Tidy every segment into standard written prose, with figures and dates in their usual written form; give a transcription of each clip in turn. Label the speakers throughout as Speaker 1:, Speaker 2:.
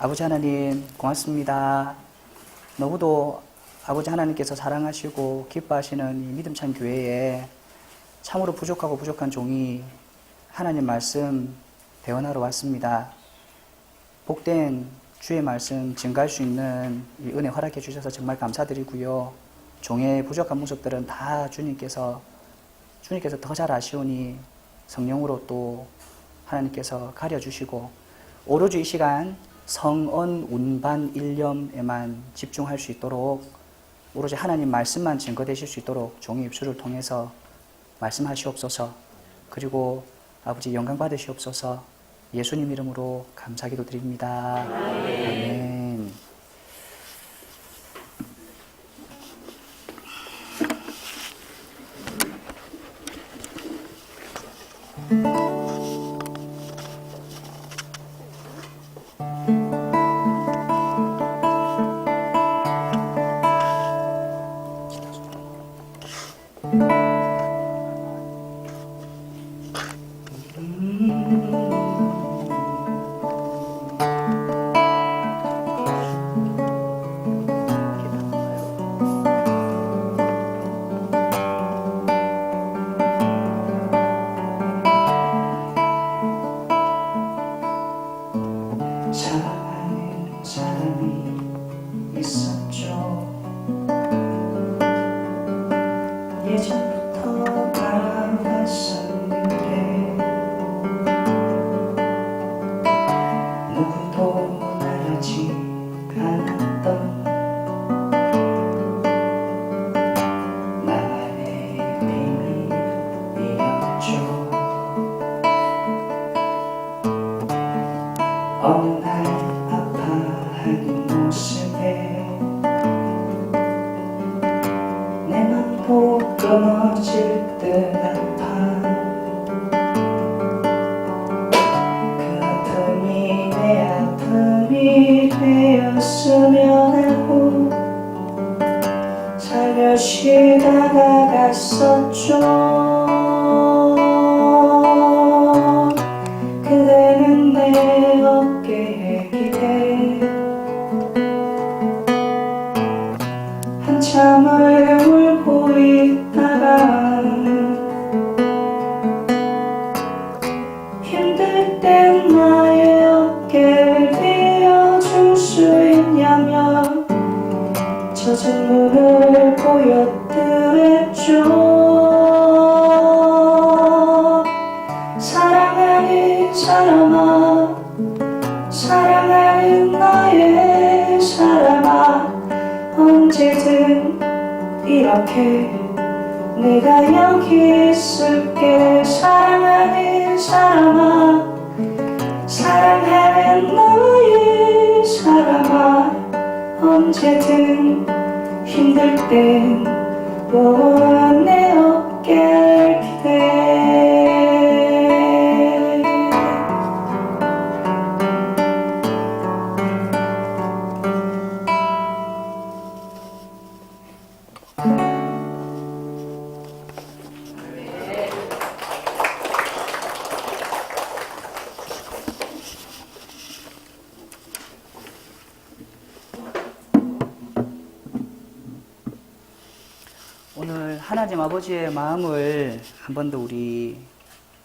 Speaker 1: 아버지 하나님 고맙습니다. 너무도 아버지 하나님께서 사랑하시고 기뻐하시는 이 믿음찬 교회에 참으로 부족하고 부족한 종이 하나님 말씀 대언하러 왔습니다. 복된 주의 말씀 증가할 수 있는 이 은혜 허락해 주셔서 정말 감사드리고요. 종의 부족한 모습들은 다 주님께서 더 잘 아시오니 성령으로 또 하나님께서 가려주시고 오로지 이 시간 성언 운반 일념에만 집중할 수 있도록 오로지 하나님 말씀만 증거되실 수 있도록 종의 입술을 통해서 말씀하시옵소서. 그리고 아버지 영광 받으시옵소서. 예수님 이름으로 감사기도 드립니다. 아멘. 사랑하는 사람이 있었죠. 예전부터 알아왔었는데 누구도 말하지 않았던 나만의 비밀이었죠. 어느 날 아파하는 모습에 내 맘도 끊어질 듯 아파. 그 아픔이 내 아픔이 되었으면 하고 살며시 다가갔었죠. 그대는 내 어깨에 기대 한참을 울고 있다가 힘들 땐 나의 어깨를 빌려줄 수 있냐며 젖은 물을 보여드렸죠. 사랑하는 사람아, 사랑하는 나의 사람아, 언제든 이렇게 내가 여기 있을게. 사랑하는 사람아, 사랑하는 나의 사람아, 언제든 힘들 땐 내 어깨를 기대. 오늘 하나님 아버지의 마음을 한 번 더 우리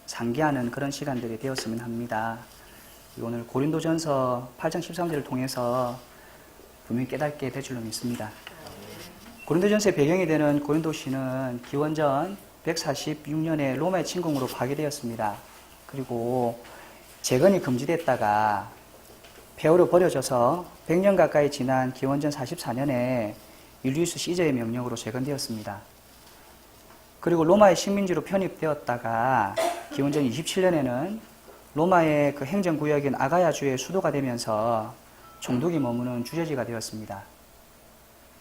Speaker 1: 상기하는 그런 시간들이 되었으면 합니다. 오늘 고린도전서 8장 13절을 통해서 분명히 깨닫게 될 줄로 믿습니다. 고린도전서의 배경이 되는 고린도시는 기원전 146년에 로마의 침공으로 파괴되었습니다. 그리고 재건이 금지됐다가 폐허로 버려져서 100년 가까이 지난 기원전 44년에 율리우스 시저의 명령으로 재건되었습니다. 그리고 로마의 식민지로 편입되었다가 기원전 27년에는 로마의 그 행정구역인 아가야주의 수도가 되면서 총독이 머무는 주재지가 되었습니다.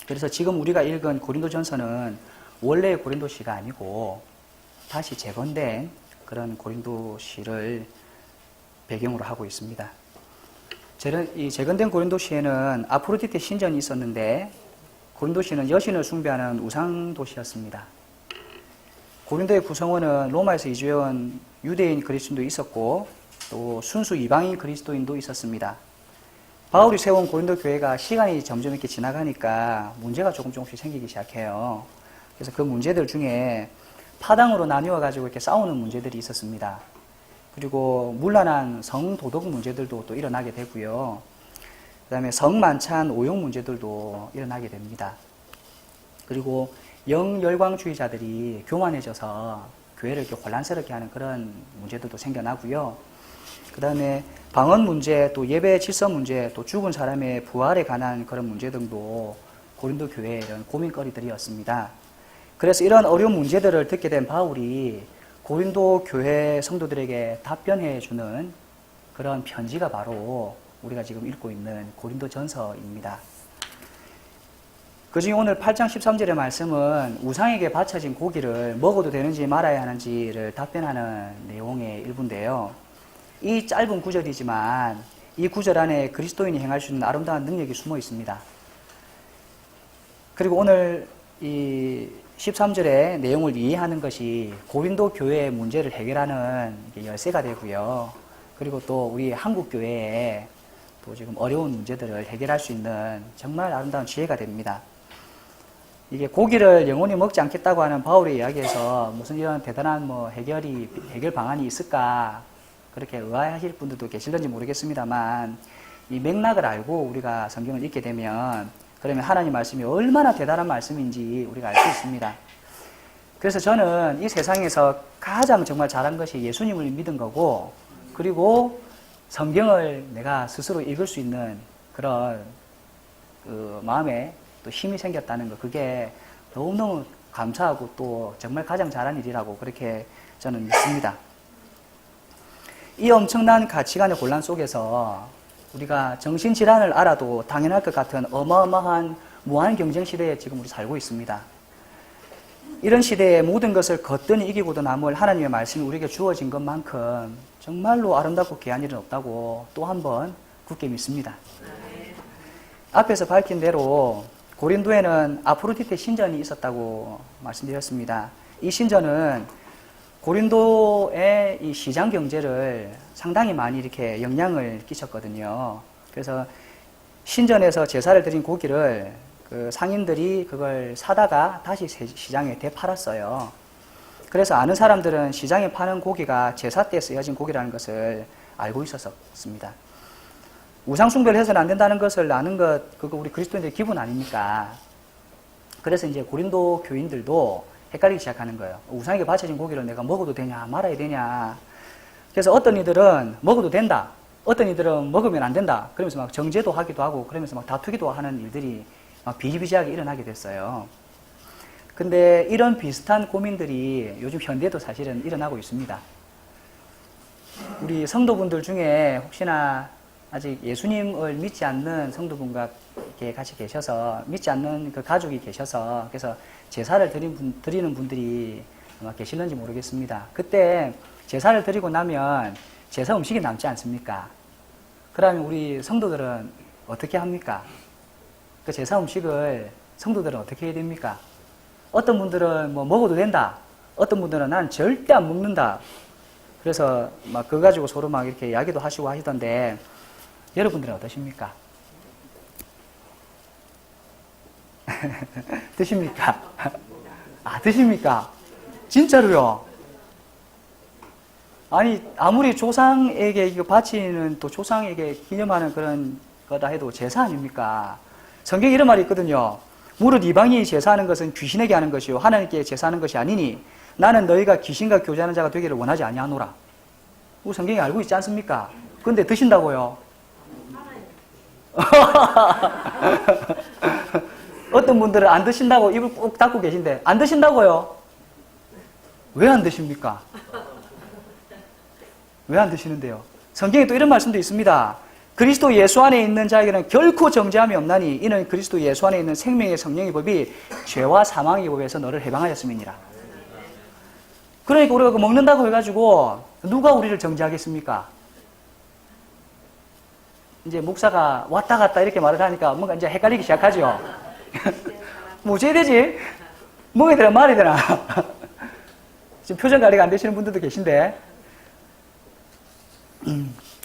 Speaker 1: 그래서 지금 우리가 읽은 고린도전서는 원래의 고린도시가 아니고 다시 재건된 그런 고린도시를 배경으로 하고 있습니다. 이 재건된 고린도시에는 아프로디테 신전이 있었는데 고린도시는 여신을 숭배하는 우상도시였습니다. 고린도의 구성원은 로마에서 이주해온 유대인 그리스도인도 있었고 또 순수 이방인 그리스도인도 있었습니다. 바울이 세운 고린도 교회가 시간이 점점 이렇게 지나가니까 문제가 조금씩 생기기 시작해요. 그래서 그 문제들 중에 파당으로 나뉘어 가지고 이렇게 싸우는 문제들이 있었습니다. 그리고 문란한 성도덕 문제들도 또 일어나게 되고요. 그 다음에 성만찬 오용 문제들도 일어나게 됩니다. 그리고 영열광주의자들이 교만해져서 교회를 이렇게 혼란스럽게 하는 그런 문제들도 생겨나고요. 그 다음에 방언 문제, 또 예배 질서 문제, 또 죽은 사람의 부활에 관한 그런 문제 등도 고린도 교회의 이런 고민거리들이었습니다. 그래서 이런 어려운 문제들을 듣게 된 바울이 고린도 교회 성도들에게 답변해 주는 그런 편지가 바로 우리가 지금 읽고 있는 고린도 전서입니다. 그중에 오늘 8장 13절의 말씀은 우상에게 바쳐진 고기를 먹어도 되는지 말아야 하는지를 답변하는 내용의 일부인데요. 이 짧은 구절이지만 이 구절 안에 그리스도인이 행할 수 있는 아름다운 능력이 숨어 있습니다. 그리고 오늘 이 13절의 내용을 이해하는 것이 고린도 교회의 문제를 해결하는 열쇠가 되고요. 그리고 또 우리 한국 교회에 또 지금 어려운 문제들을 해결할 수 있는 정말 아름다운 지혜가 됩니다. 이게 고기를 영원히 먹지 않겠다고 하는 바울의 이야기에서 무슨 이런 대단한 해결 방안이 있을까 그렇게 의아해하실 분들도 계실런지 모르겠습니다만 이 맥락을 알고 우리가 성경을 읽게 되면 그러면 하나님 말씀이 얼마나 대단한 말씀인지 우리가 알 수 있습니다. 그래서 저는 이 세상에서 가장 정말 잘한 것이 예수님을 믿은 거고 그리고 성경을 내가 스스로 읽을 수 있는 그런 그 마음에 또 힘이 생겼다는 거 그게 너무너무 감사하고 또 정말 가장 잘한 일이라고 그렇게 저는 믿습니다. 이 엄청난 가치관의 혼란 속에서 우리가 정신질환을 알아도 당연할 것 같은 어마어마한 무한 경쟁 시대에 지금 우리 살고 있습니다. 이런 시대에 모든 것을 거뜬히 이기고도 남을 하나님의 말씀이 우리에게 주어진 것만큼 정말로 아름답고 귀한 일은 없다고 또 한 번 굳게 믿습니다. 앞에서 밝힌 대로 고린도에는 아프로디테 신전이 있었다고 말씀드렸습니다. 이 신전은 고린도의 이 시장 경제를 상당히 많이 이렇게 영향을 끼쳤거든요. 그래서 신전에서 제사를 드린 고기를 그 상인들이 그걸 사다가 다시 시장에 되팔았어요. 그래서 아는 사람들은 시장에 파는 고기가 제사 때 쓰여진 고기라는 것을 알고 있었습니다. 우상숭배를 해서는 안 된다는 것을 아는 것, 그거 우리 그리스도인들의 기본 아닙니까? 그래서 이제 고린도 교인들도 헷갈리기 시작하는 거예요. 우상에게 바쳐진 고기를 내가 먹어도 되냐, 말아야 되냐. 그래서 어떤 이들은 먹어도 된다. 어떤 이들은 먹으면 안 된다. 그러면서 막 정죄도 하기도 하고, 그러면서 막 다투기도 하는 일들이 막 비일비재하게 일어나게 됐어요. 근데 이런 비슷한 고민들이 요즘 현대에도 사실은 일어나고 있습니다. 우리 성도분들 중에 혹시나 아직 예수님을 믿지 않는 성도분과 이렇게 같이 계셔서 믿지 않는 그 가족이 계셔서 그래서 제사를 드리는 분들이 아마 계실는지 모르겠습니다. 그때 제사를 드리고 나면 제사 음식이 남지 않습니까? 그러면 우리 성도들은 어떻게 합니까? 그 제사 음식을 성도들은 어떻게 해야 됩니까? 어떤 분들은 뭐 먹어도 된다. 어떤 분들은 난 절대 안 먹는다. 그래서 막 그거 가지고 서로 막 이렇게 이야기도 하시고 하시던데 여러분들은 어떠십니까? 드십니까? 아, 드십니까? 진짜로요? 아니, 아무리 조상에게 이거 바치는 또 조상에게 기념하는 그런 거다 해도 제사 아닙니까? 성경에 이런 말이 있거든요. 무릇 이방인이 제사하는 것은 귀신에게 하는 것이요 하나님께 제사하는 것이 아니니 나는 너희가 귀신과 교제하는 자가 되기를 원하지 아니하노라. 우리 성경이 알고 있지 않습니까? 근데 드신다고요? 어떤 분들은 안 드신다고 입을 꾹 닫고 계신데 안 드신다고요? 왜 안 드십니까? 왜 안 드시는데요? 성경에 또 이런 말씀도 있습니다. 그리스도 예수 안에 있는 자에게는 결코 정죄함이 없나니 이는 그리스도 예수 안에 있는 생명의 성령의 법이 죄와 사망의 법에서 너를 해방하였음이니라. 그러니까 우리가 먹는다고 해가지고 누가 우리를 정죄하겠습니까? 이제 목사가 왔다 갔다 이렇게 말을 하니까 뭔가 이제 헷갈리기 시작하죠. 뭐 어째야 되지? 먹어야 되나 말아야 되나? 지금 표정 관리가 안 되시는 분들도 계신데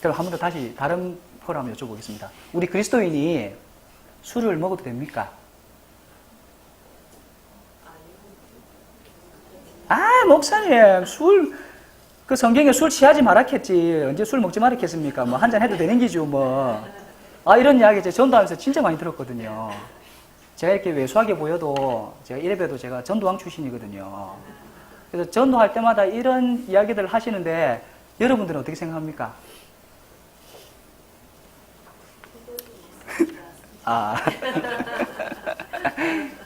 Speaker 1: 그럼 한 번 더 다시 다른 포로 한번 여쭤보겠습니다. 우리 그리스도인이 술을 먹어도 됩니까? 아, 목사님, 그 성경에 술 취하지 말았겠지. 언제 술 먹지 말았겠습니까? 뭐, 한잔 해도 되는 기죠, 뭐. 아, 이런 이야기 제가 전도하면서 진짜 많이 들었거든요. 제가 이렇게 왜소하게 보여도, 제가 이래봬도 제가 전도왕 출신이거든요. 그래서 전도할 때마다 이런 이야기들을 하시는데, 여러분들은 어떻게 생각합니까? 아.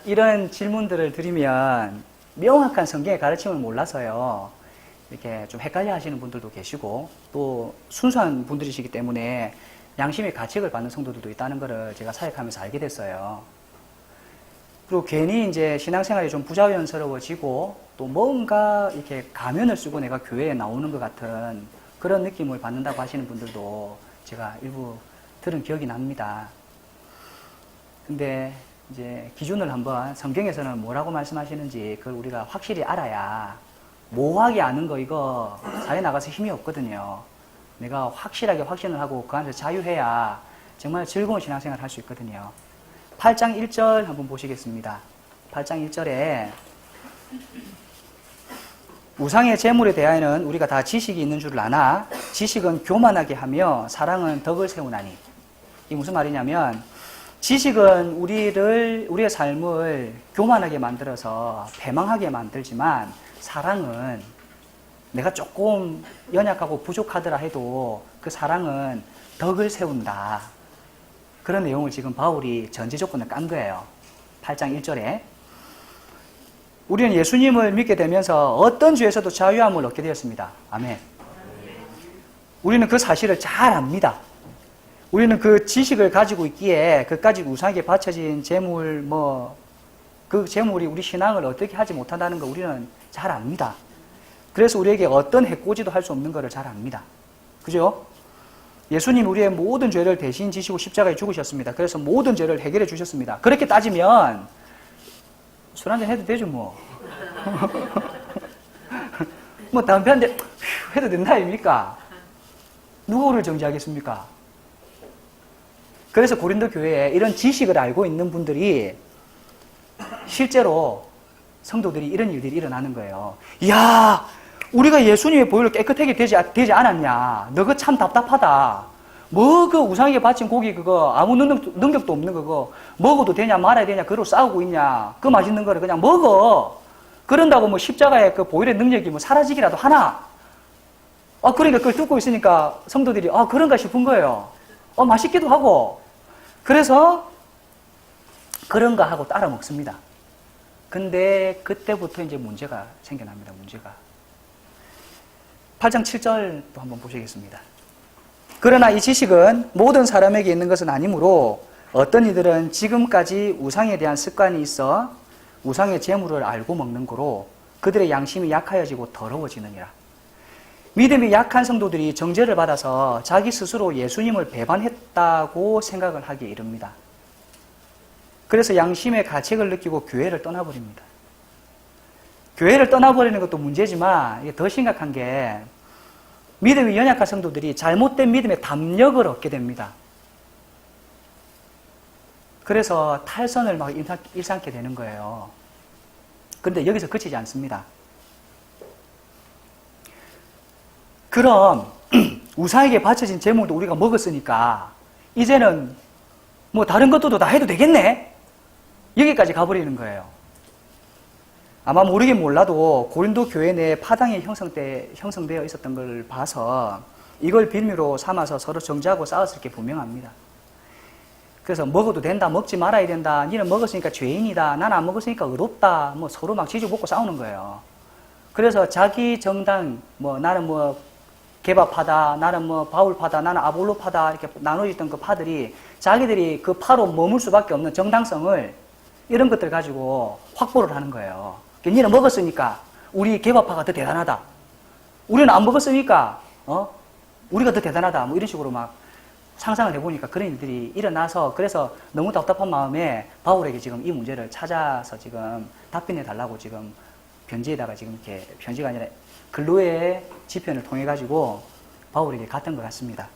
Speaker 1: 이런 질문들을 드리면, 명확한 성경의 가르침을 몰라서요. 이렇게 좀 헷갈려 하시는 분들도 계시고, 또 순수한 분들이시기 때문에 양심의 가책을 받는 성도들도 있다는 것을 제가 사역하면서 알게 됐어요. 그리고 괜히 이제 신앙생활이 좀 부자연스러워지고, 또 뭔가 이렇게 가면을 쓰고 내가 교회에 나오는 것 같은 그런 느낌을 받는다고 하시는 분들도 제가 일부 들은 기억이 납니다. 근데 이제 기준을 한번 성경에서는 뭐라고 말씀하시는지 그걸 우리가 확실히 알아야 모호하게 아는 거 이거 사회 나가서 힘이 없거든요. 내가 확실하게 확신을 하고 그 안에서 자유해야 정말 즐거운 신앙생활을 할 수 있거든요. 8장 1절 한번 보시겠습니다. 8장 1절에 우상의 제물에 대하여는 우리가 다 지식이 있는 줄을 아나 지식은 교만하게 하며 사랑은 덕을 세우나니. 이게 무슨 말이냐면 지식은 우리의 삶을 교만하게 만들어서 배망하게 만들지만 사랑은 내가 조금 연약하고 부족하더라 해도 그 사랑은 덕을 세운다. 그런 내용을 지금 바울이 전제 조건을 깐 거예요. 8장 1절에. 우리는 예수님을 믿게 되면서 어떤 죄에서도 자유함을 얻게 되었습니다. 아멘. 우리는 그 사실을 잘 압니다. 우리는 그 지식을 가지고 있기에 그까지 우상에게 바쳐진 재물, 그 재물이 우리 신앙을 어떻게 하지 못한다는 거 우리는 잘 압니다. 그래서 우리에게 어떤 해코지도 할 수 없는 것을 잘 압니다. 그죠? 예수님 우리의 모든 죄를 대신 지시고 십자가에 죽으셨습니다. 그래서 모든 죄를 해결해 주셨습니다. 그렇게 따지면 술 한잔 해도 되죠, 뭐. 뭐 담배 한 대 해도 된다 아닙니까? 누구를 정죄하겠습니까? 그래서 고린도 교회에 이런 지식을 알고 있는 분들이 실제로 성도들이 이런 일들이 일어나는 거예요. 이야, 우리가 예수님의 보혈로 깨끗하게 되지 않았냐? 너 그거 참 답답하다. 뭐 그 우상에게 바친 고기 그거 아무 능력도 없는 그거 먹어도 되냐 말아야 되냐 그걸로 싸우고 있냐? 그 맛있는 거를 그냥 먹어. 그런다고 뭐 십자가의 그 보혈의 능력이 뭐 사라지기라도 하나? 그러니까 그걸 듣고 있으니까 성도들이 그런가 싶은 거예요. 맛있기도 하고. 그래서 그런가 하고 따라 먹습니다. 근데 그때부터 이제 문제가 생겨납니다. 문제가. 8장 7절도 한번 보시겠습니다. 그러나 이 지식은 모든 사람에게 있는 것은 아니므로 어떤 이들은 지금까지 우상에 대한 습관이 있어 우상의 재물을 알고 먹는 거로 그들의 양심이 약하여지고 더러워지느니라. 믿음이 약한 성도들이 정죄를 받아서 자기 스스로 예수님을 배반했다고 생각을 하기에 이릅니다. 그래서 양심의 가책을 느끼고 교회를 떠나버립니다. 교회를 떠나버리는 것도 문제지만 이게 더 심각한 게 믿음이 연약한 성도들이 잘못된 믿음의 담력을 얻게 됩니다. 그래서 탈선을 막 일삼게 되는 거예요. 그런데 여기서 그치지 않습니다. 그럼 우상에게 바쳐진 제물도 우리가 먹었으니까 이제는 뭐 다른 것들도 다 해도 되겠네? 여기까지 가버리는 거예요. 아마 모르긴 몰라도 고린도 교회 내에 파당이 형성되어 있었던 걸 봐서 이걸 빌미로 삼아서 서로 정죄하고 싸웠을 게 분명합니다. 그래서 먹어도 된다, 먹지 말아야 된다, 니는 먹었으니까 죄인이다, 나는 안 먹었으니까 의롭다, 뭐 서로 막 지지볶고 싸우는 거예요. 그래서 자기 정당, 나는 개바파다, 나는 바울파다, 나는 아볼로파다 이렇게 나눠졌던 그 파들이 자기들이 그 파로 머물 수밖에 없는 정당성을 이런 것들 가지고 확보를 하는 거예요. 니는 먹었으니까 우리 개바파가 더 대단하다. 우리는 안 먹었으니까 우리가 더 대단하다. 뭐 이런 식으로 막 상상을 해보니까 그런 일들이 일어나서 그래서 너무 답답한 마음에 바울에게 지금 이 문제를 찾아서 지금 답변해 달라고 지금 편지에다가 지금 이렇게 편지가 아니라 글로의 지편을 통해 가지고 바울에게 갔던 것 같습니다.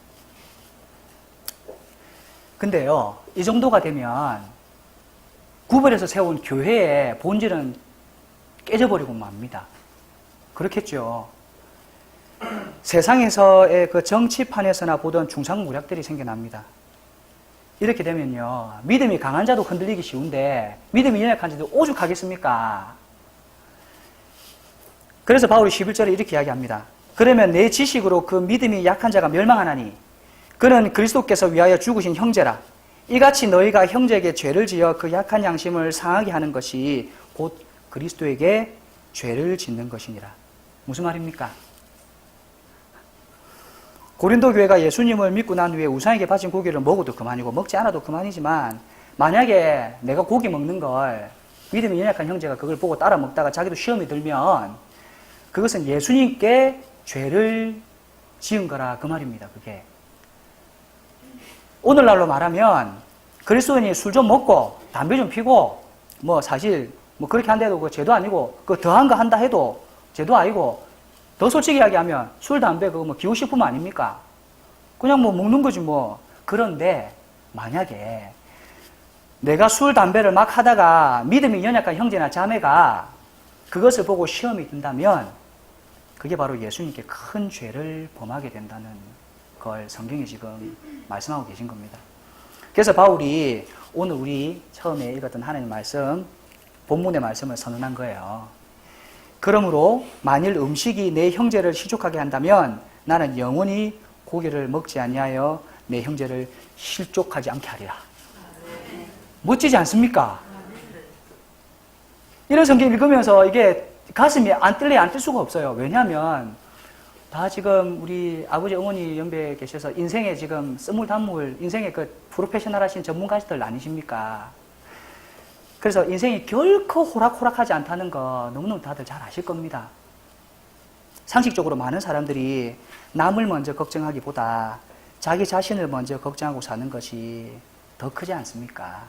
Speaker 1: 근데요, 이 정도가 되면 구별해서 세운 교회의 본질은 깨져버리고 맙니다. 그렇겠죠. 세상에서의 그 정치판에서나 보던 중상무략들이 생겨납니다. 이렇게 되면요, 믿음이 강한 자도 흔들리기 쉬운데 믿음이 연약한 자도 오죽하겠습니까? 그래서 바울이 11절에 이렇게 이야기합니다. 그러면 내 지식으로 그 믿음이 약한 자가 멸망하나니 그는 그리스도께서 위하여 죽으신 형제라. 이같이 너희가 형제에게 죄를 지어 그 약한 양심을 상하게 하는 것이 곧 그리스도에게 죄를 짓는 것이니라. 무슨 말입니까? 고린도 교회가 예수님을 믿고 난 후에 우상에게 바친 고기를 먹어도 그만이고 먹지 않아도 그만이지만 만약에 내가 고기 먹는 걸 믿음이 연약한 형제가 그걸 보고 따라 먹다가 자기도 시험이 들면 그것은 예수님께 죄를 지은 거라 그 말입니다. 그게 오늘날로 말하면 그리스도인이 술 좀 먹고 담배 좀 피고 뭐 사실 뭐 그렇게 한다해도 그 죄도 아니고 그 더한 거 한다 해도 죄도 아니고 더 솔직히 이야기하면 술, 담배 그거 뭐 기호식품 아닙니까? 그냥 뭐 먹는 거지 뭐. 그런데 만약에 내가 술, 담배를 막 하다가 믿음이 연약한 형제나 자매가 그것을 보고 시험이 든다면 그게 바로 예수님께 큰 죄를 범하게 된다는 걸 성경이 지금 말씀하고 계신 겁니다. 그래서 바울이 오늘 우리 처음에 읽었던 하나님 말씀, 본문의 말씀을 선언한 거예요. 그러므로 만일 음식이 내 형제를 실족하게 한다면 나는 영원히 고기를 먹지 아니하여 내 형제를 실족하지 않게 하리라. 멋지지 않습니까? 이런 성경 읽으면서 이게 가슴이 안 뜰래 안 뜰 수가 없어요. 왜냐하면 다 지금 우리 아버지 어머니 연배에 계셔서 인생에 지금 스물단물 인생의 그 프로페셔널 하신 전문가들 아니십니까? 그래서 인생이 결코 호락호락하지 않다는 거 너무너무 다들 잘 아실 겁니다. 상식적으로 많은 사람들이 남을 먼저 걱정하기보다 자기 자신을 먼저 걱정하고 사는 것이 더 크지 않습니까?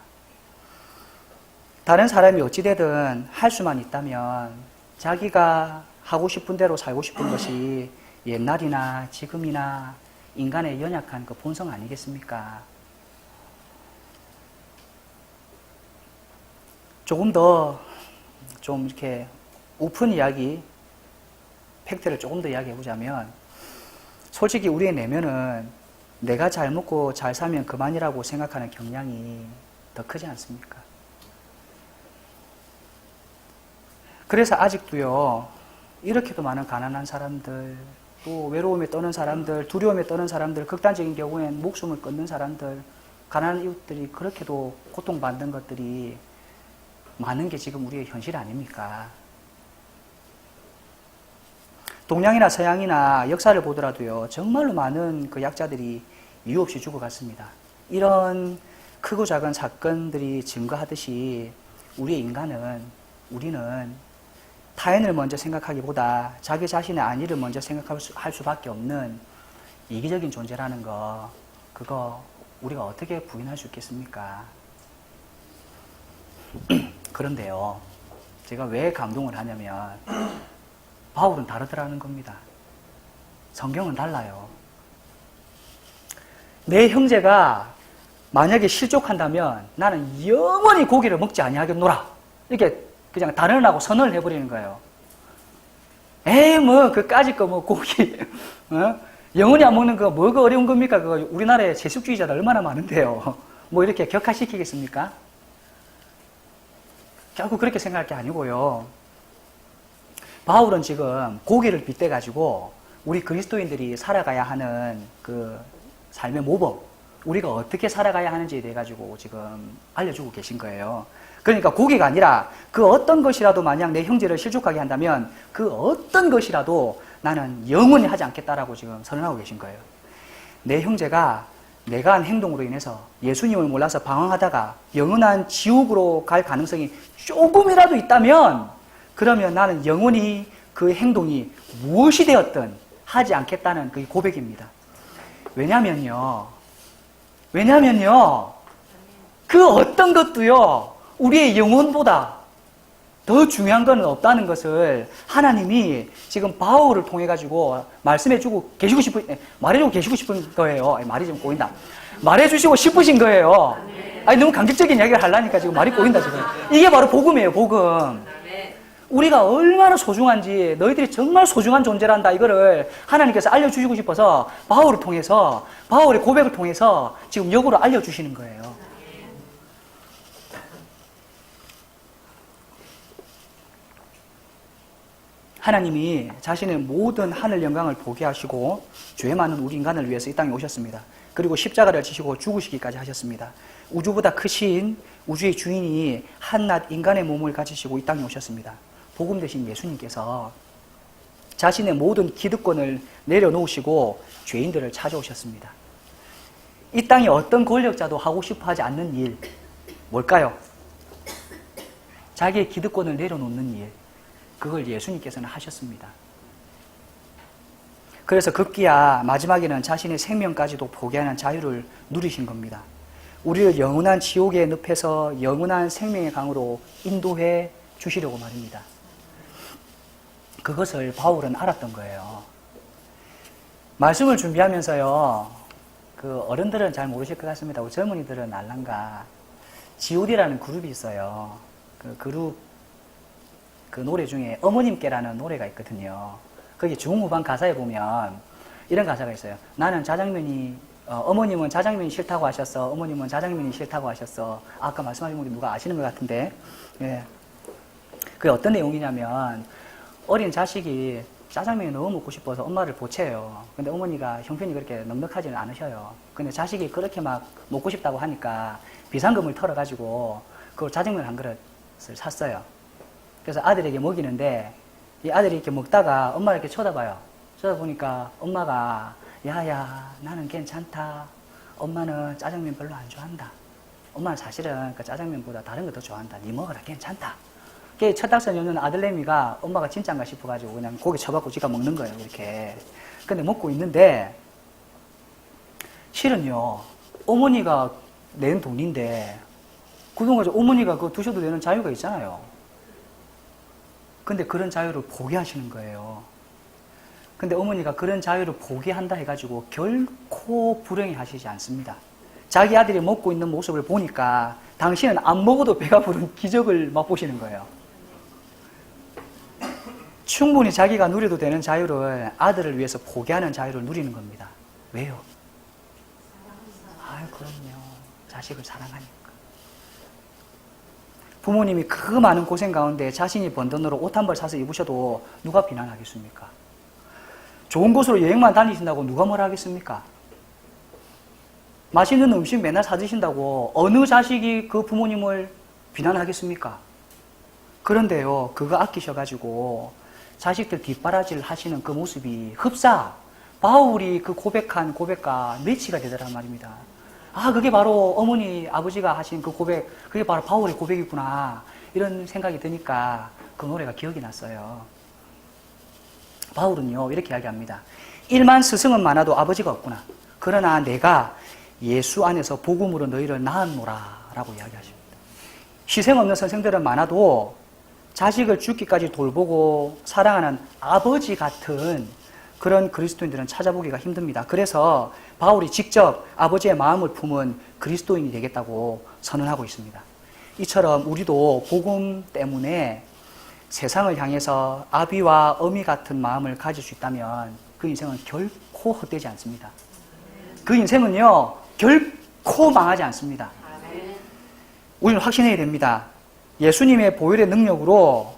Speaker 1: 다른 사람이 어찌되든 할 수만 있다면 자기가 하고 싶은 대로 살고 싶은 것이 옛날이나 지금이나 인간의 연약한 그 본성 아니겠습니까? 조금 더 좀 이렇게 오픈 이야기, 팩트를 조금 더 이야기해 보자면 솔직히 우리의 내면은 내가 잘 먹고 잘 살면 그만이라고 생각하는 경향이 더 크지 않습니까? 그래서 아직도요, 이렇게도 많은 가난한 사람들, 또 외로움에 떠는 사람들, 두려움에 떠는 사람들, 극단적인 경우엔 목숨을 끊는 사람들, 가난한 이웃들이 그렇게도 고통받는 것들이 많은 게 지금 우리의 현실 아닙니까? 동양이나 서양이나 역사를 보더라도요, 정말로 많은 그 약자들이 이유 없이 죽어갔습니다. 이런 크고 작은 사건들이 증거하듯이 우리는 타인을 먼저 생각하기보다 자기 자신의 안위를 먼저 생각할 수밖에 없는 이기적인 존재라는 거, 그거 우리가 어떻게 부인할 수 있겠습니까? 그런데요, 제가 왜 감동을 하냐면 바울은 다르더라는 겁니다. 성경은 달라요. 내 형제가 만약에 실족한다면 나는 영원히 고기를 먹지 아니하겠노라. 이렇게 그냥 단언하고 선언을 해버리는 거예요. 에이 뭐 그까짓 거 뭐 고기 영원히 안 먹는 거 뭐가 어려운 겁니까? 그거 우리나라에 세속주의자들 얼마나 많은데요. 뭐 이렇게 격화시키겠습니까? 결국 그렇게 생각할 게 아니고요. 바울은 지금 고기를 빗대가지고 우리 그리스도인들이 살아가야 하는 그 삶의 모범, 우리가 어떻게 살아가야 하는지에 대해 가지고 지금 알려주고 계신 거예요. 그러니까 고기가 아니라 그 어떤 것이라도 만약 내 형제를 실족하게 한다면 그 어떤 것이라도 나는 영원히 하지 않겠다라고 지금 선언하고 계신 거예요. 내 형제가 내가 한 행동으로 인해서 예수님을 몰라서 방황하다가 영원한 지옥으로 갈 가능성이 조금이라도 있다면 그러면 나는 영원히 그 행동이 무엇이 되었든 하지 않겠다는 그 고백입니다. 왜냐면요, 그 어떤 것도요, 우리의 영혼보다 더 중요한 건 없다는 것을 하나님이 지금 바울을 통해 가지고 말씀해주고 계시고 말해주고 계시고 싶은 거예요. 말이 좀 꼬인다. 말해주시고 싶으신 거예요. 아니, 너무 감격적인 이야기를 하려니까 지금 말이 꼬인다, 지금. 이게 바로 복음이에요, 복음. 우리가 얼마나 소중한지, 너희들이 정말 소중한 존재란다, 이거를 하나님께서 알려주시고 싶어서 바울을 통해서, 바울의 고백을 통해서 지금 역으로 알려주시는 거예요. 하나님이 자신의 모든 하늘 영광을 포기하시고 죄 많은 우리 인간을 위해서 이 땅에 오셨습니다. 그리고 십자가를 지시고 죽으시기까지 하셨습니다. 우주보다 크신 우주의 주인이 한낱 인간의 몸을 가지시고 이 땅에 오셨습니다. 복음 되신 예수님께서 자신의 모든 기득권을 내려놓으시고 죄인들을 찾아오셨습니다. 이 땅에 어떤 권력자도 하고 싶어 하지 않는 일, 뭘까요? 자기의 기득권을 내려놓는 일, 그걸 예수님께서는 하셨습니다. 그래서 급기야 마지막에는 자신의 생명까지도 포기하는 자유를 누리신 겁니다. 우리를 영원한 지옥의 늪에서 영원한 생명의 강으로 인도해 주시려고 말입니다. 그것을 바울은 알았던 거예요. 말씀을 준비하면서요, 그 어른들은 잘 모르실 것 같습니다. 우리 젊은이들은 알란가. G.O.D라는 그룹이 있어요. 그 그룹, 그 노래 중에 어머님께라는 노래가 있거든요. 거기 중후반 가사에 보면 이런 가사가 있어요. 나는 자장면이, 어머님은 자장면이 싫다고 하셨어. 어머님은 자장면이 싫다고 하셨어. 아까 말씀하신 분이 누가 아시는 것 같은데. 예. 그게 어떤 내용이냐면, 어린 자식이 짜장면이 너무 먹고 싶어서 엄마를 보채요. 근데 어머니가 형편이 그렇게 넉넉하지는 않으셔요. 근데 자식이 그렇게 막 먹고 싶다고 하니까 비상금을 털어가지고 그걸 짜장면 한 그릇을 샀어요. 그래서 아들에게 먹이는데 이 아들이 이렇게 먹다가 엄마를 이렇게 쳐다봐요. 쳐다보니까 엄마가 야야 나는 괜찮다. 엄마는 짜장면 별로 안 좋아한다. 엄마는 사실은 그 짜장면보다 다른 거 더 좋아한다. 니 먹어라 괜찮다. 첫닥선 여는 아들내미가 엄마가 진짠가 싶어가지고 그냥 고기 쳐갖고 지가 먹는 거예요, 이렇게. 근데 먹고 있는데, 실은요, 어머니가 낸 돈인데, 그동안 어머니가 그거 드셔도 되는 자유가 있잖아요. 근데 그런 자유를 포기하시는 거예요. 근데 어머니가 그런 자유를 포기한다 해가지고 결코 불행해 하시지 않습니다. 자기 아들이 먹고 있는 모습을 보니까 당신은 안 먹어도 배가 부른 기적을 맛보시는 거예요. 충분히 자기가 누려도 되는 자유를 아들을 위해서 포기하는 자유를 누리는 겁니다. 왜요? 아유, 그럼요. 자식을 사랑하니까. 부모님이 그 많은 고생 가운데 자신이 번 돈으로 옷 한 벌 사서 입으셔도 누가 비난하겠습니까? 좋은 곳으로 여행만 다니신다고 누가 뭐라 하겠습니까? 맛있는 음식 맨날 사드신다고 어느 자식이 그 부모님을 비난하겠습니까? 그런데요, 그거 아끼셔가지고 자식들 뒷바라지를 하시는 그 모습이 흡사, 바울이 그 고백한 고백과 매치가 되더란 말입니다. 아, 그게 바로 어머니, 아버지가 하신 그 고백, 그게 바로 바울의 고백이구나. 이런 생각이 드니까 그 노래가 기억이 났어요. 바울은요, 이렇게 이야기합니다. 1만 스승은 많아도 아버지가 없구나. 그러나 내가 예수 안에서 복음으로 너희를 낳았노라. 라고 이야기하십니다. 희생 없는 선생들은 많아도 자식을 죽기까지 돌보고 사랑하는 아버지 같은 그런 그리스도인들은 찾아보기가 힘듭니다. 그래서 바울이 직접 아버지의 마음을 품은 그리스도인이 되겠다고 선언하고 있습니다. 이처럼 우리도 복음 때문에 세상을 향해서 아비와 어미 같은 마음을 가질 수 있다면 그 인생은 결코 헛되지 않습니다. 그 인생은요, 결코 망하지 않습니다. 우리는 확신해야 됩니다. 예수님의 보혈의 능력으로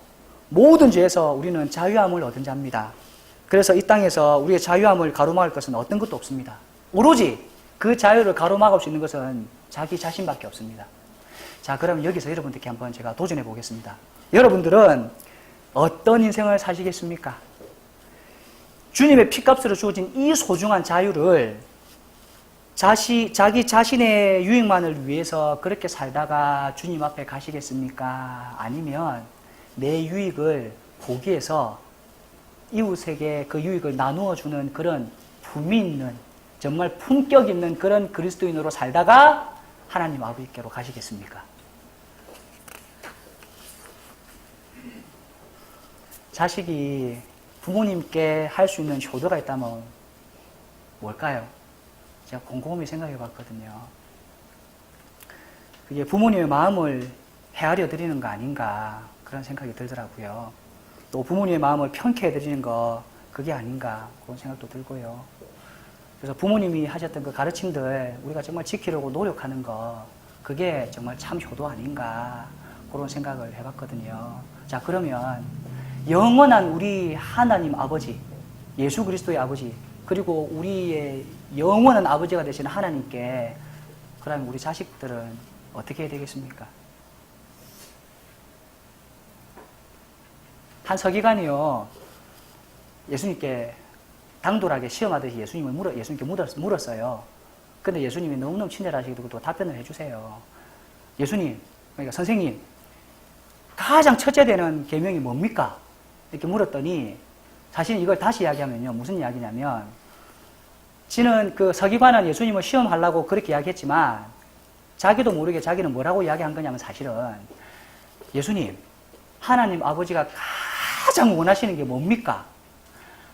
Speaker 1: 모든 죄에서 우리는 자유함을 얻은 자입니다. 그래서 이 땅에서 우리의 자유함을 가로막을 것은 어떤 것도 없습니다. 오로지 그 자유를 가로막을 수 있는 것은 자기 자신밖에 없습니다. 자, 그럼 여기서 여러분들께 한번 제가 도전해 보겠습니다. 여러분들은 어떤 인생을 사시겠습니까? 주님의 피값으로 주어진 이 소중한 자유를 자기 자신의 유익만을 위해서 그렇게 살다가 주님 앞에 가시겠습니까? 아니면 내 유익을 포기해서 이웃에게 그 유익을 나누어 주는 그런 품이 있는, 정말 품격 있는 그런 그리스도인으로 살다가 하나님 아버지께로 가시겠습니까? 자식이 부모님께 할 수 있는 효도가 있다면 뭘까요? 제가 곰곰이 생각해 봤거든요. 그게 부모님의 마음을 헤아려 드리는 거 아닌가 그런 생각이 들더라고요. 또 부모님의 마음을 편케해 드리는 거 그게 아닌가 그런 생각도 들고요. 그래서 부모님이 하셨던 그 가르침들 우리가 정말 지키려고 노력하는 거 그게 정말 참 효도 아닌가 그런 생각을 해봤거든요. 자, 그러면 영원한 우리 하나님 아버지, 예수 그리스도의 아버지, 그리고 우리의 영원한 아버지가 되시는 하나님께 그러면 우리 자식들은 어떻게 해야 되겠습니까? 한 서기관이요, 예수님께 당돌하게 시험하듯이 예수님께 물었어요. 근데 예수님이 너무너무 친절하시고 또 답변을 해주세요. 예수님, 그러니까 선생님, 가장 첫째 되는 계명이 뭡니까? 이렇게 물었더니 사실 이걸 다시 이야기하면요, 무슨 이야기냐면, 지는 그 서기관은 예수님을 시험하려고 그렇게 이야기했지만 자기도 모르게 자기는 뭐라고 이야기한 거냐면 사실은 예수님, 하나님 아버지가 가장 원하시는 게 뭡니까?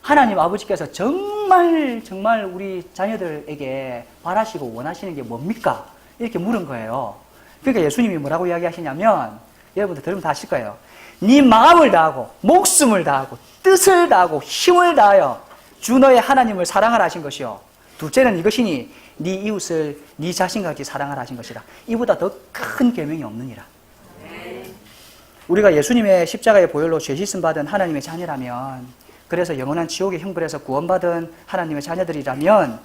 Speaker 1: 하나님 아버지께서 정말 우리 자녀들에게 바라시고 원하시는 게 뭡니까? 이렇게 물은 거예요. 그러니까 예수님이 뭐라고 이야기하시냐면, 여러분들 들으면 다 아실 거예요. 네 마음을 다하고 목숨을 다하고 뜻을 다하고 힘을 다하여 주 너의 하나님을 사랑하라 하신 것이요, 둘째는 이것이니 네 이웃을 네 자신과 같이 사랑하라 하신 것이라. 이보다 더 큰 계명이 없느니라. 우리가 예수님의 십자가의 보혈로 죄 씻음 받은 하나님의 자녀라면, 그래서 영원한 지옥의 형벌에서 구원받은 하나님의 자녀들이라면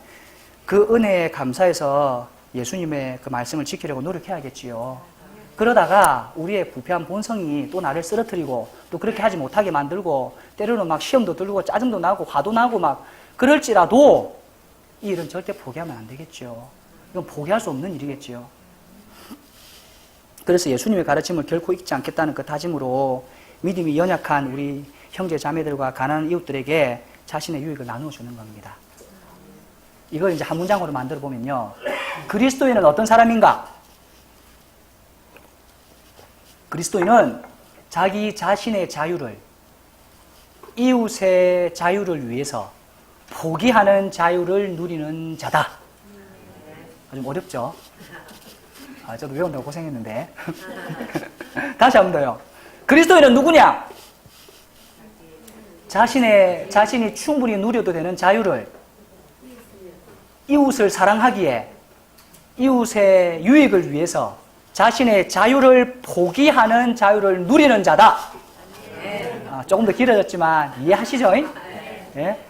Speaker 1: 그 은혜에 감사해서 예수님의 그 말씀을 지키려고 노력해야겠지요. 그러다가 우리의 부패한 본성이 또 나를 쓰러뜨리고 또 그렇게 하지 못하게 만들고 때로는 막 시험도 들고 짜증도 나고 화도 나고 막 그럴지라도 이 일은 절대 포기하면 안 되겠죠. 이건 포기할 수 없는 일이겠죠. 그래서 예수님의 가르침을 결코 잊지 않겠다는 그 다짐으로 믿음이 연약한 우리 형제 자매들과 가난한 이웃들에게 자신의 유익을 나누어 주는 겁니다. 이걸 이제 한 문장으로 만들어 보면요, 그리스도인은 어떤 사람인가? 그리스도인은 자기 자신의 자유를, 이웃의 자유를 위해서 포기하는 자유를 누리는 자다. 좀 어렵죠? 저도 외운다고 고생했는데. 다시 한 번 더요. 그리스도인은 누구냐? 자신이 충분히 누려도 되는 자유를, 이웃을 사랑하기에 이웃의 유익을 위해서 자신의 자유를 포기하는 자유를 누리는 자다. 조금 더 길어졌지만 이해하시죠? 네?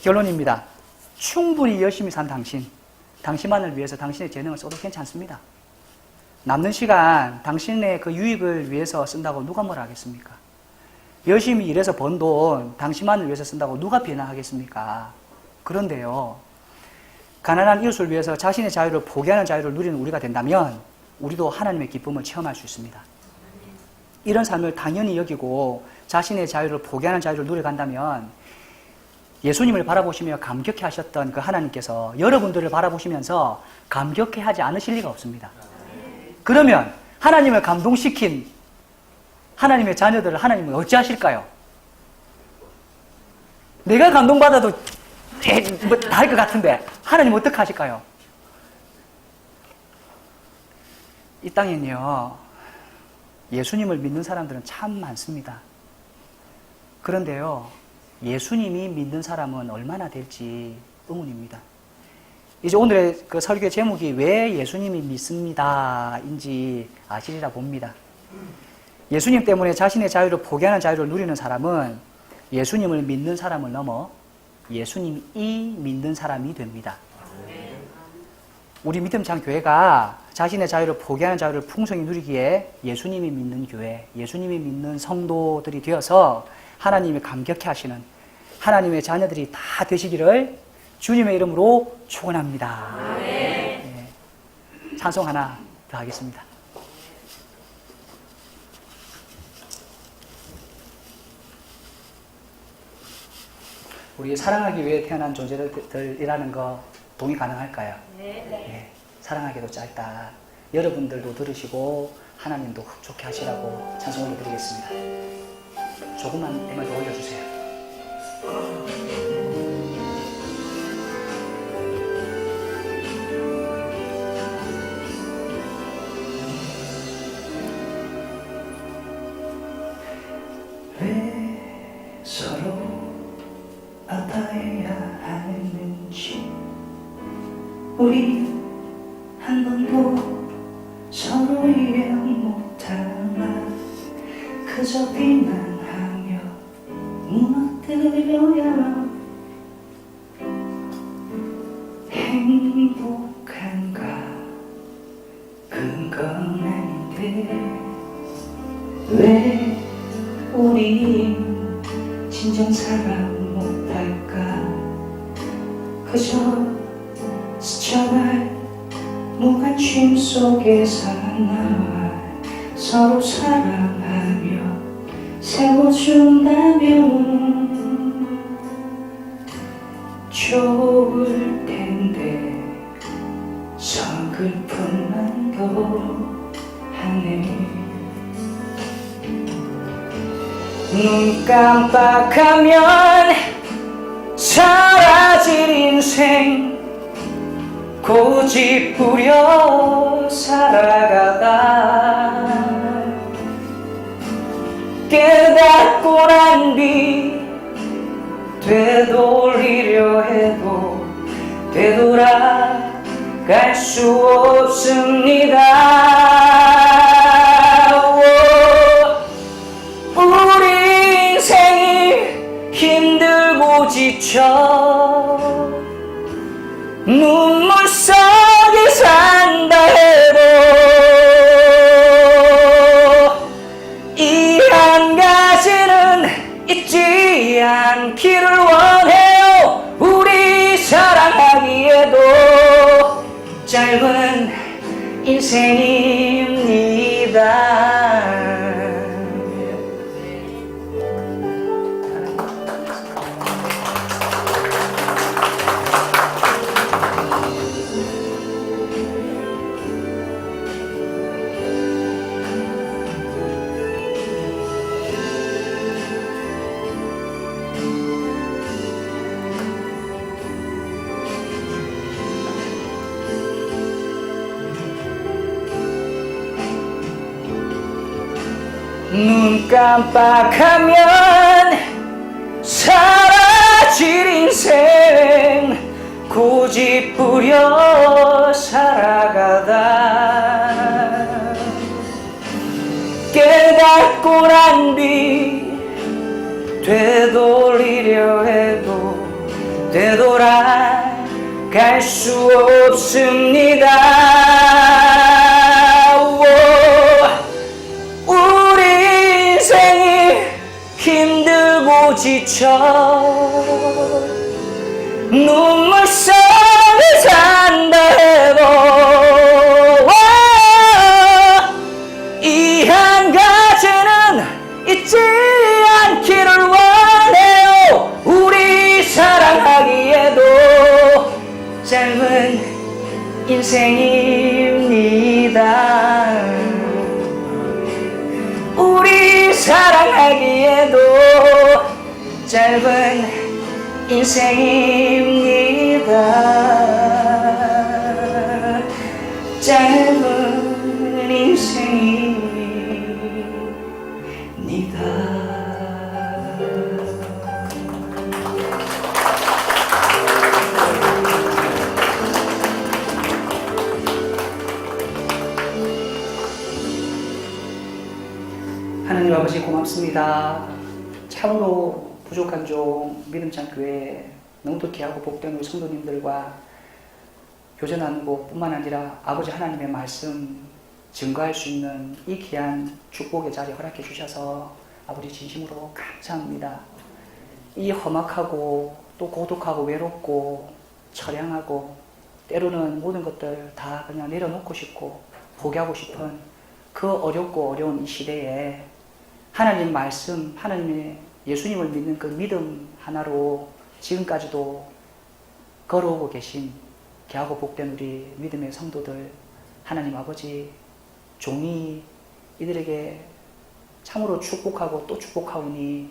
Speaker 1: 결론입니다. 충분히 열심히 산 당신만을 위해서 당신의 재능을 써도 괜찮습니다. 남는 시간 당신의 그 유익을 위해서 쓴다고 누가 뭐라 하겠습니까? 열심히 일해서 번 돈 당신만을 위해서 쓴다고 누가 비난하겠습니까? 그런데요, 가난한 이웃을 위해서 자신의 자유를 포기하는 자유를 누리는 우리가 된다면 우리도 하나님의 기쁨을 체험할 수 있습니다. 이런 삶을 당연히 여기고 자신의 자유를 포기하는 자유를 누려간다면 예수님을 바라보시며 감격해 하셨던 그 하나님께서 여러분들을 바라보시면서 감격해 하지 않으실 리가 없습니다. 그러면 하나님을 감동시킨 하나님의 자녀들을 하나님은 어찌하실까요? 내가 감동받아도 다 할 것 같은데 하나님 어떻게 하실까요? 이 땅엔요, 예수님을 믿는 사람들은 참 많습니다. 그런데요, 예수님이 믿는 사람은 얼마나 될지 의문입니다. 이제 오늘의 그 설교 제목이 왜 예수님이 믿습니다인지 아시리라 봅니다. 예수님 때문에 자신의 자유를 포기하는 자유를 누리는 사람은 예수님을 믿는 사람을 넘어 예수님이 믿는 사람이 됩니다. 우리 믿음찬 교회가 자신의 자유를 포기하는 자유를 풍성히 누리기에 예수님이 믿는 교회, 예수님이 믿는 성도들이 되어서 하나님이 감격해 하시는 하나님의 자녀들이 다 되시기를 주님의 이름으로 축원합니다. 네. 찬송 하나 더 하겠습니다. 우리 사랑하기 위해 태어난 존재들이라는 거 동의 가능할까요? 네. 사랑하기도 짧다. 여러분들도 들으시고 하나님도 흡족해 하시라고 찬송 올려드리겠습니다. 조금만 음악 더 올려주세요. 우리 한 번도 서로 이해 못하나 그저 비난하며 무너뜨려야 행복한가? 그건 아닌데 왜 우리 진정 사랑 못할까? 그저 스쳐갈 무관심 속에 살아나 서로 사랑하며 세워준다면 좋을 텐데 서글픔만 더하네. 눈 깜빡하면 사라질 인생 고집부려 살아가다 깨닫고 난 뒤 되돌리려 해도 되돌아갈 수 없습니다. 우리 인생이 힘들고 지쳐 눈물 속에 산다 해도 이 한 가지는 잊지 않기를 원해요. 우리 사랑하기에도 짧은 인생입니다. 눈 깜빡하면 사라질 인생 고집부려 살아가다 깨닫고 난 뒤 되돌리려 해도 되돌아갈 수 없습니다. 우리 인생이 힘들고 지쳐 눈물 속에 산다 해도 이 한 가지는 잊지 않기를 원해요. 우리 사랑하기에도 짧은 인생입니다. 우리 사랑하기에도 짧은 인생입니다. 짧은 인생입니다. 하나님 아버지 고맙습니다. 참으로 부족한 종 믿음찬 교회 너무도 귀하고 복된 우리 성도님들과 교제 나누고 뿐만 아니라 아버지 하나님의 말씀 증거할 수 있는 이 귀한 축복의 자리 허락해 주셔서 아버지 진심으로 감사합니다. 이 험악하고 또 고독하고 외롭고 처량하고 때로는 모든 것들 다 그냥 내려놓고 싶고 포기하고 싶은 그 어렵고 어려운 이 시대에 하나님 말씀, 하나님의 예수님을 믿는 그 믿음 하나로 지금까지도 걸어오고 계신 귀하고 복된 우리 믿음의 성도들, 하나님 아버지 종이 이들에게 참으로 축복하고 또 축복하오니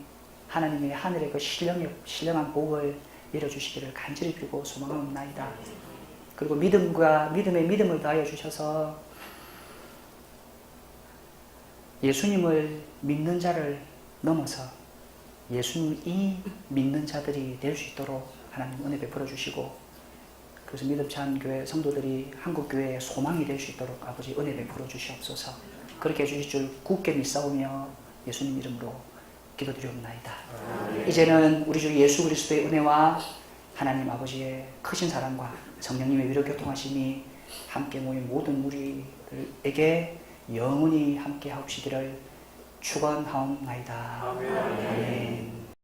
Speaker 1: 하나님의 하늘의 그 신령한 복을 내려주시기를 간절히 빌고 소망하옵나이다. 그리고 믿음과 믿음의 믿음을 더하여 주셔서 예수님을 믿는 자를 넘어서 예수님이 믿는 자들이 될 수 있도록 하나님 은혜 베풀어 주시고, 그래서 믿음찬 교회 성도들이 한국교회의 소망이 될 수 있도록 아버지 은혜 베풀어 주시옵소서. 그렇게 해주실 줄 굳게 믿사오며 예수님 이름으로 기도드리옵나이다. 이제는 우리 주 예수 그리스도의 은혜와 하나님 아버지의 크신 사랑과 성령님의 위로 교통하심이 함께 모인 모든 우리들에게 영원히 함께 하옵시기를 축원하옵나이다. 아멘.